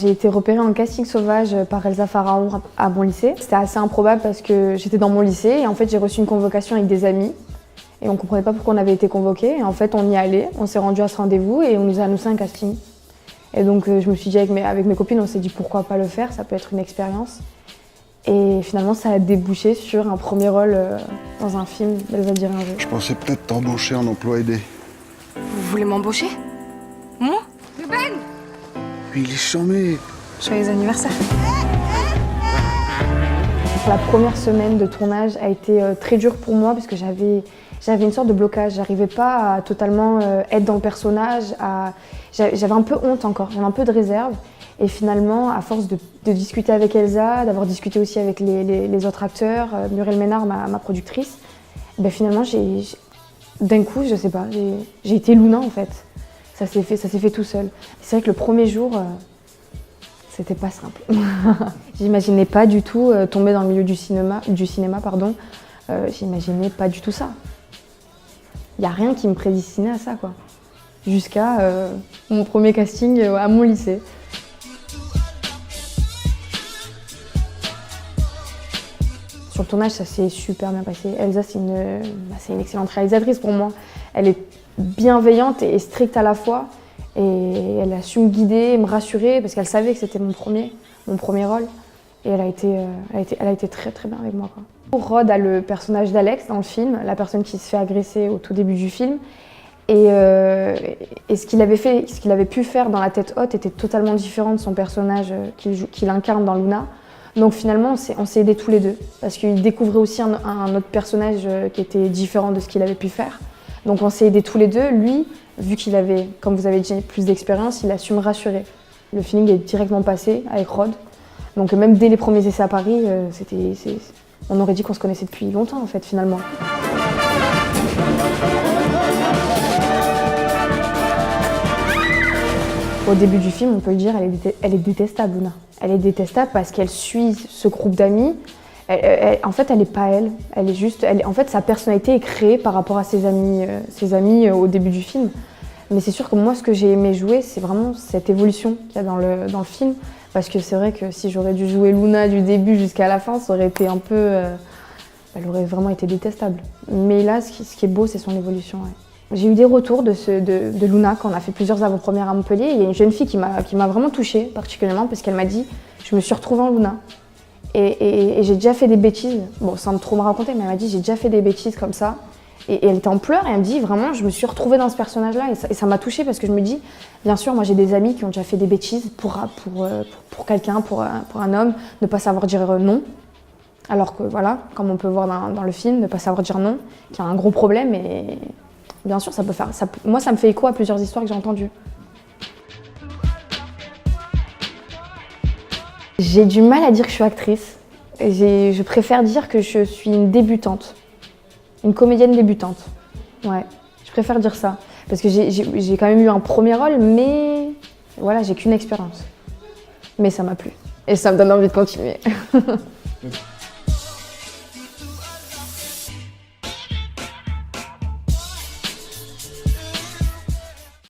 J'ai été repérée en casting sauvage par Elsa Pharaon à mon lycée. C'était assez improbable parce que j'étais dans mon lycée et en fait j'ai reçu une convocation avec des amis et on ne comprenait pas pourquoi on avait été convoqués. Et en fait on y allait, on s'est rendu à ce rendez-vous et on nous a annoncé un casting. Et donc je me suis dit avec mes copines, on s'est dit pourquoi pas le faire, ça peut être une expérience. Et finalement ça a débouché sur un premier rôle dans un film d'Elsa Diringer. Je pensais peut-être t'embaucher en emploi aidé. Vous voulez m'embaucher? Moi? Ben! Mais il est charmé. Joyeux anniversaire. La première semaine de tournage a été très dure pour moi parce que j'avais une sorte de blocage. J'arrivais pas à totalement être dans le personnage. J'avais un peu honte encore, j'avais un peu de réserve. Et finalement, à force de discuter avec Elsa, d'avoir discuté aussi avec les autres acteurs, Muriel Ménard, ma productrice, ben finalement, d'un coup, je sais pas, j'ai été Luna en fait. Ça s'est fait tout seul. C'est vrai que le premier jour, c'était pas simple. J'imaginais pas du tout tomber dans le milieu du cinéma, pardon. J'imaginais pas du tout ça. Il y a rien qui me prédestinait à ça, quoi. Jusqu'à mon premier casting à mon lycée. Sur le tournage, ça s'est super bien passé. Elsa, c'est une excellente réalisatrice pour moi. Elle est bienveillante et stricte à la fois. Et elle a su me guider, me rassurer, parce qu'elle savait que c'était mon premier rôle. Et elle a été très très bien avec moi, quoi. Rod a le personnage d'Alex dans le film, la personne qui se fait agresser au tout début du film. Et ce qu'il avait pu faire dans La Tête Haute était totalement différent de son personnage qu'il incarne dans Luna. Donc finalement, on s'est aidés tous les deux, parce qu'il découvrait aussi un autre personnage qui était différent de ce qu'il avait pu faire. Donc on s'est aidés tous les deux. Lui, vu qu'il avait, comme vous avez dit, plus d'expérience, il a su me rassurer. Le feeling est directement passé avec Rod. Donc même dès les premiers essais à Paris, on aurait dit qu'on se connaissait depuis longtemps en fait, finalement. Au début du film, on peut le dire, elle est détestable, Luna. Elle est détestable parce qu'elle suit ce groupe d'amis. En fait, elle n'est pas elle. En fait, sa personnalité est créée par rapport à ses amis au début du film. Mais c'est sûr que moi, ce que j'ai aimé jouer, c'est vraiment cette évolution qu'il y a dans le film. Parce que c'est vrai que si j'aurais dû jouer Luna du début jusqu'à la fin, ça aurait été un peu... elle aurait vraiment été détestable. Mais là, ce qui est beau, c'est son évolution. Ouais. J'ai eu des retours de Luna quand on a fait plusieurs avant-premières à Montpellier. Il y a une jeune fille qui m'a vraiment touchée particulièrement parce qu'elle m'a dit « je me suis retrouvée en Luna ». Et j'ai déjà fait des bêtises, bon sans trop me raconter, mais elle m'a dit j'ai déjà fait des bêtises comme ça. Et elle était en pleurs et elle me dit vraiment je me suis retrouvée dans ce personnage-là et ça m'a touchée parce que je me dis bien sûr moi j'ai des amis qui ont déjà fait des bêtises pour quelqu'un, pour un homme, ne pas savoir dire non. Alors que voilà, comme on peut voir dans le film, ne pas savoir dire non, qui a un gros problème et bien sûr ça peut faire, moi ça me fait écho à plusieurs histoires que j'ai entendues. J'ai du mal à dire que je suis actrice. Je préfère dire que je suis une débutante. Une comédienne débutante. Ouais, je préfère dire ça. Parce que j'ai quand même eu un premier rôle, mais voilà, j'ai qu'une expérience. Mais ça m'a plu. Et ça me donne envie de continuer.